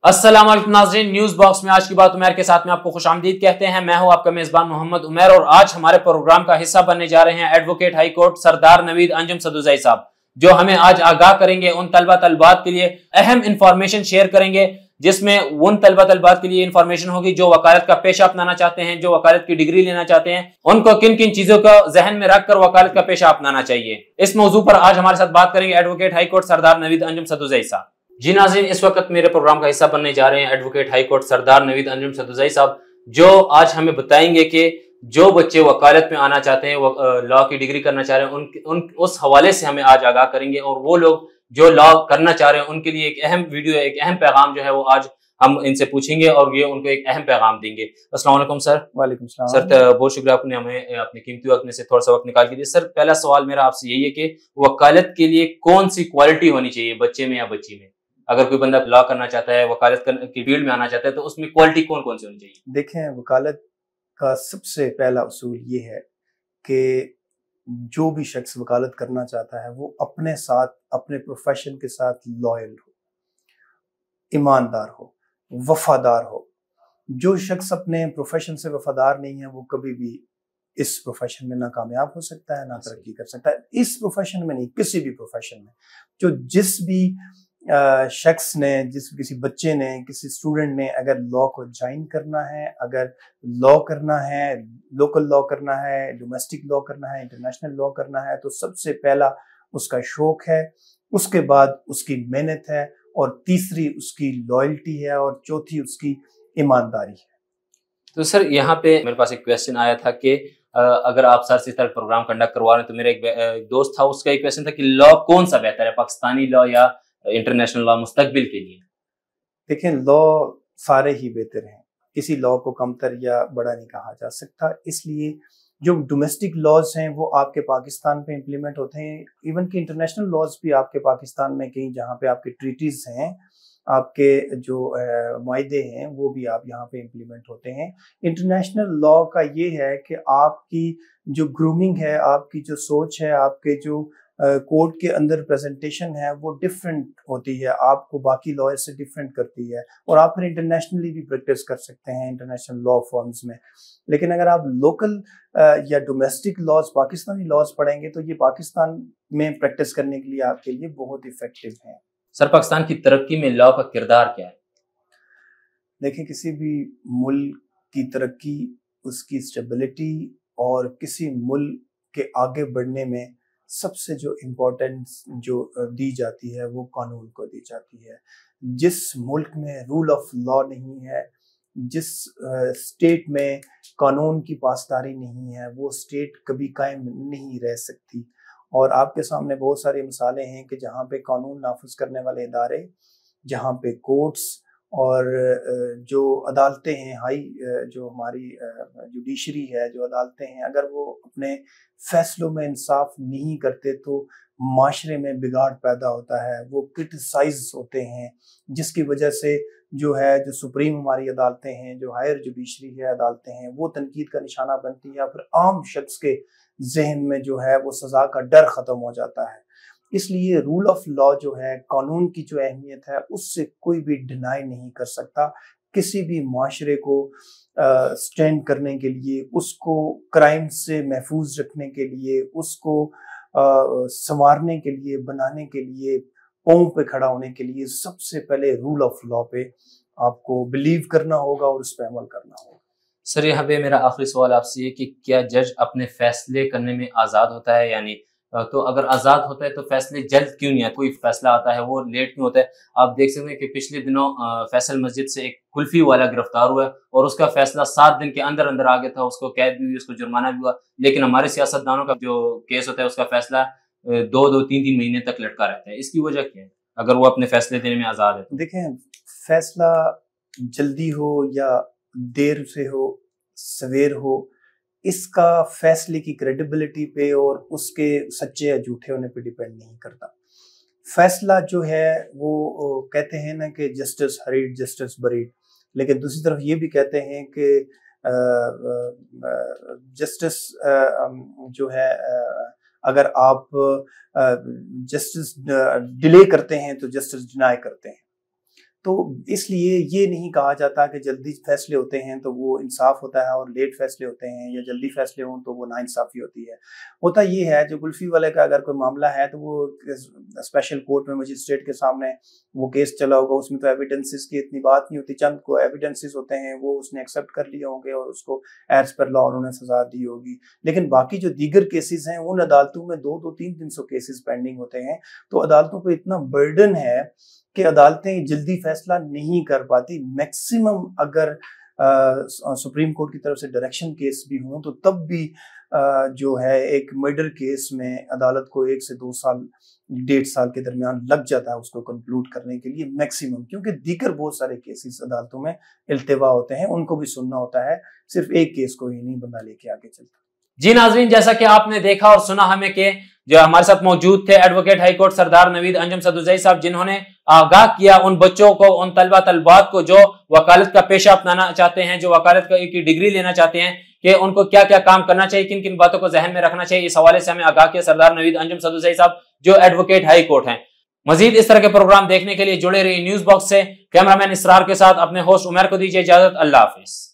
अस्सलाम वालेकुम नाज़रीन, न्यूज बॉक्स में आज की बात उमैर के साथ में आपको खुशामदीद कहते हैं। मैं हूं आपका मेजबान मोहम्मद उमैर और आज हमारे प्रोग्राम का हिस्सा बनने जा रहे हैं एडवोकेट हाई कोर्ट सरदार नवीद अंजुम सदुज़ई साहब, जो हमें आज आगाह करेंगे, उन तलबा तलबात के लिए अहम इंफॉर्मेशन शेयर करेंगे, जिसमें उन तलबा तलबात के लिए इंफॉर्मेशन होगी जो वकालत का पेशा अपनाना चाहते हैं, जो वकालत की डिग्री लेना चाहते हैं, उनको किन किन चीजों को जहन में रखकर वकालत का पेशा अपनाना चाहिए। इस मौजू पर आज हमारे साथ बात करेंगे एडवोकेट हाई कोर्ट सरदार नवीद अंजुम सदुज़ई साहब। जी नाज़रीन, इस वक्त मेरे प्रोग्राम का हिस्सा बनने जा रहे हैं एडवोकेट हाई कोर्ट सरदार नवीद अंजुम सदुज़ई साहब, जो आज हमें बताएंगे कि जो बच्चे वकालत में आना चाहते हैं, लॉ की डिग्री करना चाह रहे हैं, उन उस हवाले से हमें आज आगाह करेंगे। और वो लोग जो लॉ करना चाह रहे हैं उनके लिए एक अहम वीडियो, एक अहम पैगाम जो है वो आज हम इनसे पूछेंगे और ये उनको एक अहम पैगाम देंगे। अस्सलाम वालेकुम सर। वालेकुम सलाम सर, बहुत शुक्रिया, आपने हमें अपने कीमती वक्त में से थोड़ा सा वक्त निकाल के दिया। सर, पहला सवाल मेरा आपसे यही है कि वकालत के लिए कौन सी क्वालिटी होनी चाहिए बच्चे में या बच्ची में? अगर कोई बंदा लॉ करना चाहता है, वकालत की फील्ड में आना चाहता है, तो उसमें क्वालिटी कौन कौन सी होनी चाहिए? देखें, वकालत का सबसे पहला उसूल ये है कि जो भी शख्स वकालत करना चाहता है वो अपने साथ, अपने प्रोफेशन के साथ लॉयल हो, ईमानदार हो, वफादार हो। जो शख्स अपने प्रोफेशन से वफादार नहीं है वो कभी भी इस प्रोफेशन में ना कामयाब हो सकता है, ना तरक्की कर सकता है। इस प्रोफेशन में नहीं, किसी भी प्रोफेशन में। जो जिस भी शख्स ने, किसी बच्चे ने, किसी स्टूडेंट ने अगर लॉ को ज्वाइन करना है, अगर लॉ करना है, लोकल लॉ करना है, डोमेस्टिक लॉ करना है, इंटरनेशनल लॉ करना है, तो सबसे पहला उसका शौक है, उसके बाद उसकी मेहनत है, और तीसरी उसकी लॉयल्टी है, और चौथी उसकी ईमानदारी है। तो सर, यहाँ पे मेरे पास एक क्वेश्चन आया था कि अगर आप सर से इस तरह प्रोग्राम कंडक्ट करवा रहे हैं, तो मेरा एक दोस्त था, उसका एक क्वेश्चन था कि लॉ कौन सा बेहतर है, पाकिस्तानी लॉ या इंटरनेशनल लॉ मुस्तकबिल के लिए? देखें, लॉ सारे ही बेहतर हैं, किसी लॉ को कमतर या बड़ा नहीं कहा जा सकता। इसलिए जो डोमेस्टिक लॉज हैं वो आपके पाकिस्तान पे इम्प्लीमेंट होते हैं, इवन कि इंटरनेशनल लॉज भी आपके पाकिस्तान में कहीं जहाँ पे आपके ट्रीटीज हैं, आपके जो मुआहदे हैं, वो भी आप यहाँ पे इम्प्लीमेंट होते हैं। इंटरनेशनल लॉ का ये है कि आपकी जो ग्रूमिंग है, आपकी जो सोच है, आपके जो कोर्ट के अंदर प्रेजेंटेशन है, वो डिफरेंट होती है, आपको बाकी लॉयर से डिफरेंट करती है, और आप फिर इंटरनेशनली भी प्रैक्टिस कर सकते हैं इंटरनेशनल लॉ फॉर्म्स में। लेकिन अगर आप लोकल या डोमेस्टिक लॉज, पाकिस्तानी लॉज पढ़ेंगे, तो ये पाकिस्तान में प्रैक्टिस करने के लिए आपके लिए बहुत इफेक्टिव हैं। सर, पाकिस्तान की तरक्की में लॉ का किरदार क्या है? देखिए, किसी भी मुल्क की तरक्की, उसकी स्टेबिलिटी और किसी मुल्क के आगे बढ़ने में सबसे जो इम्पोर्टेंस जो दी जाती है वो कानून को दी जाती है। जिस मुल्क में रूल ऑफ लॉ नहीं है, जिस स्टेट में कानून की पासदारी नहीं है, वो स्टेट कभी कायम नहीं रह सकती। और आपके सामने बहुत सारी मिसालें हैं कि जहाँ पे कानून नाफिज करने वाले इदारे, जहाँ पे कोर्ट्स और जो अदालतें हैं, जो हमारी जुडिशरी है, जो अदालतें हैं, अगर वो अपने फैसलों में इंसाफ नहीं करते तो माशरे में बिगाड़ पैदा होता है, वो क्रिटिसाइज होते हैं, जिसकी वजह से जो है, जो सुप्रीम हमारी अदालतें हैं, जो हायर जुडिशरी है अदालतें हैं, वो तनकीद का निशाना बनती है। फिर आम शख्स के जहन में जो है वो सज़ा का डर ख़त्म हो जाता है। इसलिए रूल ऑफ लॉ जो है, कानून की जो अहमियत है, उससे कोई भी डिनाई नहीं कर सकता। किसी भी माशरे को स्टैंड करने के लिए, उसको क्राइम से महफूज रखने के लिए, उसको संवारने के लिए, बनाने के लिए, पांव पे खड़ा होने के लिए सबसे पहले रूल ऑफ लॉ पे आपको बिलीव करना होगा और उस पर अमल करना होगा। सर, यहाँ पे मेरा आखिरी सवाल आपसे ये कि क्या जज अपने फैसले करने में आज़ाद होता है? यानी तो अगर आज़ाद होता है तो फैसले जल्द क्यों नहीं आते? कोई फैसला आता है वो लेट क्यों होता है? आप देख सकते हैं कि पिछले दिनों फैसल मस्जिद से एक कुल्फी वाला गिरफ्तार हुआ और उसका फैसला 7 दिन के अंदर अंदर आ गया था, उसको कैद भी हुई, उसको जुर्माना भी हुआ। लेकिन हमारे सियासतदानों का जो केस होता है उसका फैसला 2-3 महीने तक लटका रहता है। इसकी वजह क्या है, अगर वो अपने फैसले देने में आज़ाद है? देखें, फैसला जल्दी हो या देर से हो, सवेर हो, इसका फैसले की क्रेडिबिलिटी पे और उसके सच्चे या झूठे होने पे डिपेंड नहीं करता। फैसला जो है वो कहते हैं ना कि जस्टिस हरीड जस्टिस बरीड, लेकिन दूसरी तरफ ये भी कहते हैं कि जस्टिस जो है, अगर आप जस्टिस डिले करते हैं तो जस्टिस डिनाई करते हैं। تو اس لیے یہ نہیں کہا جاتا کہ جلدی فیصلے ہوتے ہیں تو وہ انصاف ہوتا ہے اور لیٹ فیصلے ہوتے ہیں یا جلدی فیصلے ہوں تو وہ ناانصافی ہوتی ہے. ہوتا یہ ہے جو گلفی والے کا اگر کوئی معاملہ ہے تو وہ اسپیشل کورٹ میں مجسٹریٹ کے سامنے وہ کیس چلا ہوگا, اس میں تو ایویڈنسز کی اتنی بات نہیں ہوتی, چند کو ایویڈنسز ہوتے ہیں وہ اس نے ایکسیپٹ کر لیے ہوں گے اور اس کو ایز پر لا انہوں نے سزا دی ہوگی. لیکن باقی جو دیگر کیسز ہیں ان عدالتوں میں 200-300 کیسز پینڈنگ ہوتے ہیں, تو عدالتوں کو اتنا برڈن ہے کہ عدالتیں جلدی فیصلہ نہیں کر پاتی. میکسیمم اگر سپریم کورٹ کی طرف سے ڈائریکشن کیس بھی ہوں تو تب بھی جو ہے ایک مرڈر کیس میں عدالت کو 1 سے 2 سال 1.5 سال کے درمیان لگ جاتا ہے اس کو کنکلوڈ کرنے کے لیے میکسیمم, کیونکہ دیگر بہت سارے کیسز عدالتوں میں التوا ہوتے ہیں, ان کو بھی سننا ہوتا ہے, صرف ایک کیس کو ہی نہیں بندہ لے کے آگے چلتا. جی ناظرین, جیسا کہ آپ نے دیکھا اور سنا ہمیں کہ جو ہمارے ساتھ موجود تھے ایڈوکیٹ ہائی کورٹ سردار نوید انجم سدوزئی صاحب, جنہوں نے آگاہ کیا ان بچوں کو, ان طلبہ طلبات کو جو وکالت کا پیشہ اپنانا چاہتے ہیں, جو وکالت کی ڈگری لینا چاہتے ہیں, کہ ان کو کیا کیا کام کرنا چاہیے, کن کن باتوں کو ذہن میں رکھنا چاہیے. اس حوالے سے ہمیں آگاہ کیا سردار نوید انجم سدوزئی صاحب جو ایڈوکیٹ ہائی کورٹ ہیں. مزید اس طرح کے پروگرام دیکھنے کے لیے جڑے رہیے نیوز باکس سے. کیمرہ مین اسرار کے ساتھ اپنے ہوسٹ عمیر کو دیجیے اجازت. اللہ حافظ.